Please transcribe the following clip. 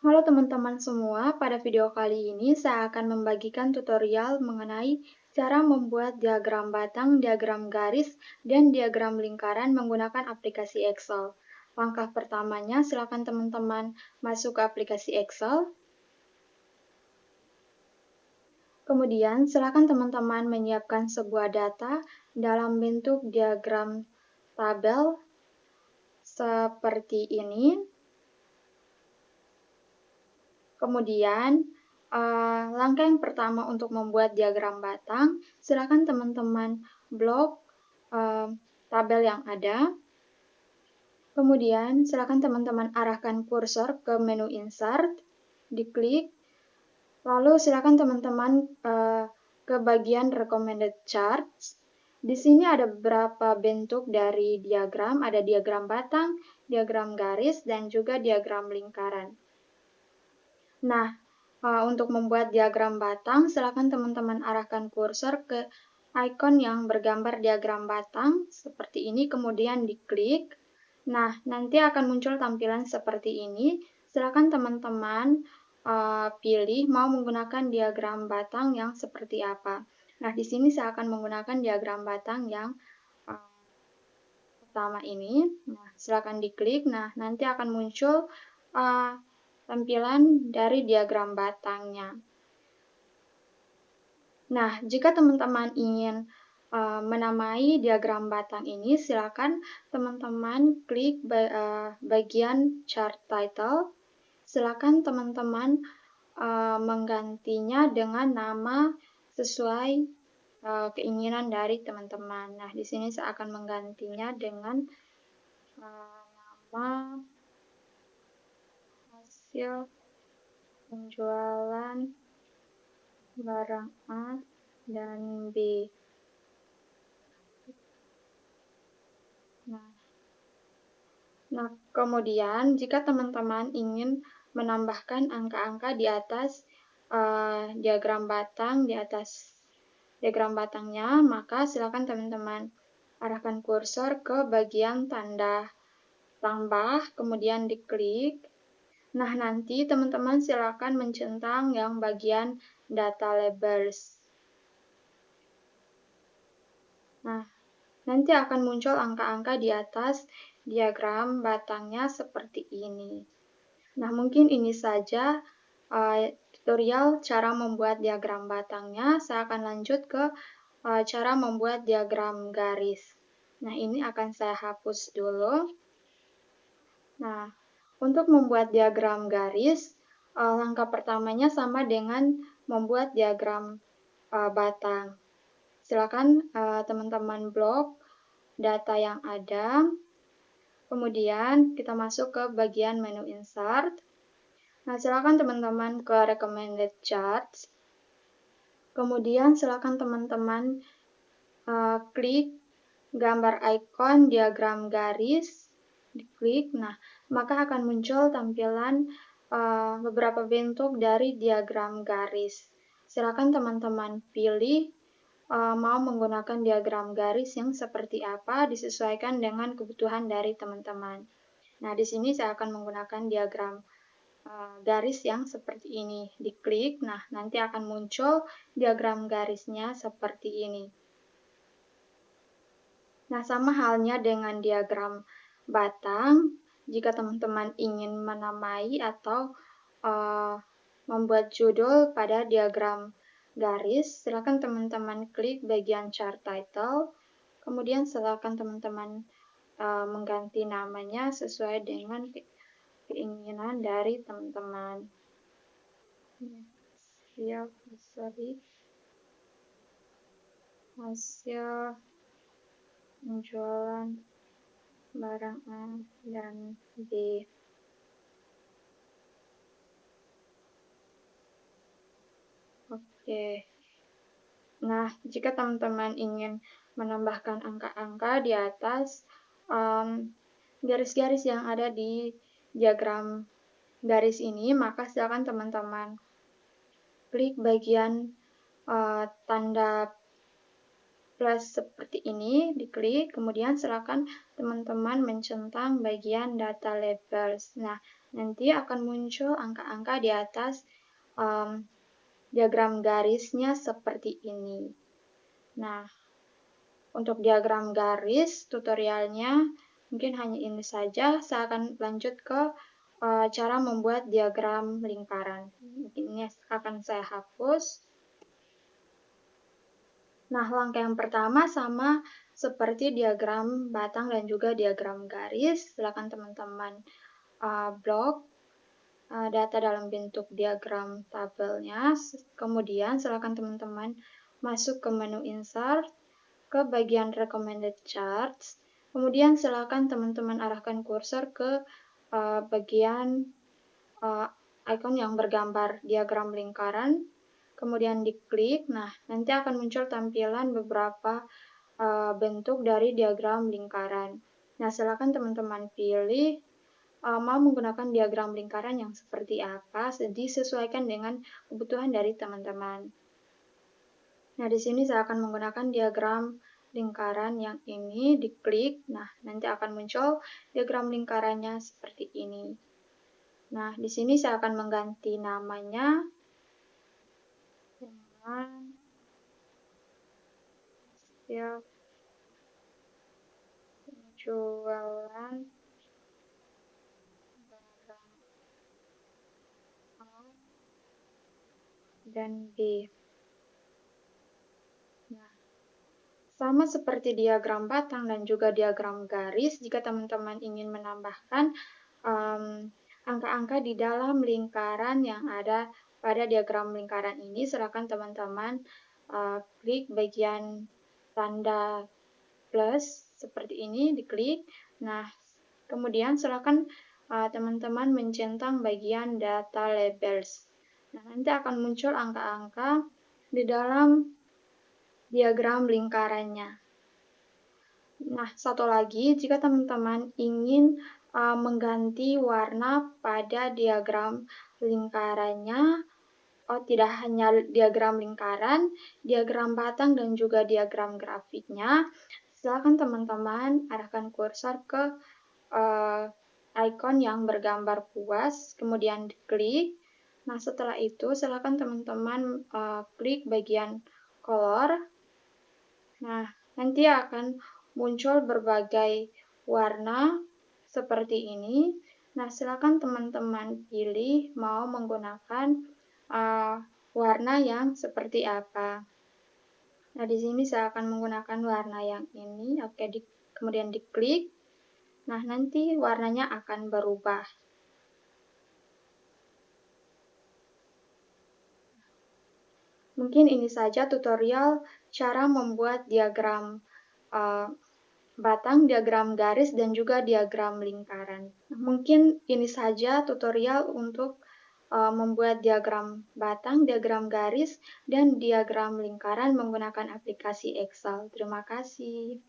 Halo teman-teman semua, pada video kali ini saya akan membagikan tutorial mengenai cara membuat diagram batang, diagram garis, dan diagram lingkaran menggunakan aplikasi Excel. Langkah pertamanya, silakan teman-teman masuk ke aplikasi Excel. Kemudian, silakan teman-teman menyiapkan sebuah data dalam bentuk diagram tabel seperti ini. Kemudian, langkah yang pertama untuk membuat diagram batang, silakan teman-teman blok tabel yang ada. Kemudian, silakan teman-teman arahkan kursor ke menu Insert, diklik. Lalu, silakan teman-teman ke bagian Recommended Charts. Di sini ada beberapa bentuk dari diagram, ada diagram batang, diagram garis, dan juga diagram lingkaran. Nah, untuk membuat diagram batang, silakan teman-teman arahkan kursor ke icon yang bergambar diagram batang, seperti ini, kemudian diklik. Nah, nanti akan muncul tampilan seperti ini. Silakan teman-teman pilih mau menggunakan diagram batang yang seperti apa. Nah, di sini saya akan menggunakan diagram batang yang pertama ini. Nah, silakan diklik. Nah, nanti akan muncul tampilan dari diagram batangnya. Nah, jika teman-teman ingin menamai diagram batang ini, silakan teman-teman klik bagian Chart Title. Silakan teman-teman menggantinya dengan nama sesuai keinginan dari teman-teman. Nah, di sini saya akan menggantinya dengan nama hasil penjualan barang A dan B. Nah, kemudian jika teman-teman ingin menambahkan angka-angka di atas diagram batang, di atas diagram batangnya, maka silakan teman-teman arahkan kursor ke bagian tanda tambah, kemudian diklik. Nah, nanti teman-teman silakan mencentang yang bagian data labels. Nah, nanti akan muncul angka-angka di atas diagram batangnya seperti ini. Nah, mungkin ini saja tutorial cara membuat diagram batangnya. Saya akan lanjut ke cara membuat diagram garis. Nah, ini akan saya hapus dulu. Nah, untuk membuat diagram garis, langkah pertamanya sama dengan membuat diagram batang. Silakan teman-teman blok data yang ada. Kemudian kita masuk ke bagian menu Insert. Nah, silakan teman-teman ke Recommended Charts. Kemudian silakan teman-teman klik gambar icon diagram garis, diklik. Nah, maka akan muncul tampilan beberapa bentuk dari diagram garis. Silakan teman-teman pilih mau menggunakan diagram garis yang seperti apa, disesuaikan dengan kebutuhan dari teman-teman. Nah, di sini saya akan menggunakan diagram garis yang seperti ini. Diklik, nah nanti akan muncul diagram garisnya seperti ini. Nah, sama halnya dengan diagram batang, jika teman-teman ingin menamai atau membuat judul pada diagram garis, silakan teman-teman klik bagian Chart Title, kemudian silakan teman-teman mengganti namanya sesuai dengan keinginan dari teman-teman. Hasil penjualan barang A dan B. Oke. Nah, jika teman-teman ingin menambahkan angka-angka di atas garis-garis yang ada di diagram garis ini, maka silakan teman-teman klik bagian tanda plus seperti ini, diklik, kemudian silakan teman-teman mencentang bagian data labels. Nah, nanti akan muncul angka-angka di atas diagram garisnya seperti ini. Nah, untuk diagram garis tutorialnya mungkin hanya ini saja. Saya akan lanjut ke cara membuat diagram lingkaran. Ini akan saya hapus. Nah, langkah yang pertama sama seperti diagram batang dan juga diagram garis. Silakan teman-teman blok data dalam bentuk diagram tabelnya. Kemudian silakan teman-teman masuk ke menu insert, ke bagian recommended charts. Kemudian silakan teman-teman arahkan kursor ke bagian icon yang bergambar diagram lingkaran. Kemudian diklik, nah nanti akan muncul tampilan beberapa bentuk dari diagram lingkaran. Nah, silakan teman-teman pilih mau menggunakan diagram lingkaran yang seperti apa, disesuaikan dengan kebutuhan dari teman-teman. Nah, di sini saya akan menggunakan diagram lingkaran yang ini, diklik, nah nanti akan muncul diagram lingkarannya seperti ini. Nah, di sini saya akan mengganti namanya dengan hasil penjualan barang A dan B. Nah, sama seperti diagram batang dan juga diagram garis, jika teman-teman ingin menambahkan angka-angka di dalam lingkaran yang ada pada diagram lingkaran ini, silakan teman-teman klik bagian tanda plus seperti ini, diklik. Nah, kemudian silakan teman-teman mencentang bagian data labels. Nah, nanti akan muncul angka-angka di dalam diagram lingkarannya. Nah, satu lagi, jika teman-teman ingin mengganti warna pada diagram lingkarannya, tidak hanya diagram lingkaran, diagram batang dan juga diagram grafiknya, silakan teman-teman arahkan kursor ke icon yang bergambar kuas, kemudian diklik. Nah, setelah itu silakan teman-teman klik bagian color. Nah, nanti akan muncul berbagai warna seperti ini. Nah, silakan teman-teman pilih mau menggunakan warna yang seperti apa. Nah, di sini saya akan menggunakan warna yang ini. Oke, kemudian diklik. Nah, nanti warnanya akan berubah. Mungkin ini saja tutorial cara membuat diagram batang, diagram garis, dan juga diagram lingkaran. Mungkin ini saja tutorial untuk membuat diagram batang, diagram garis, dan diagram lingkaran menggunakan aplikasi Excel. Terima kasih.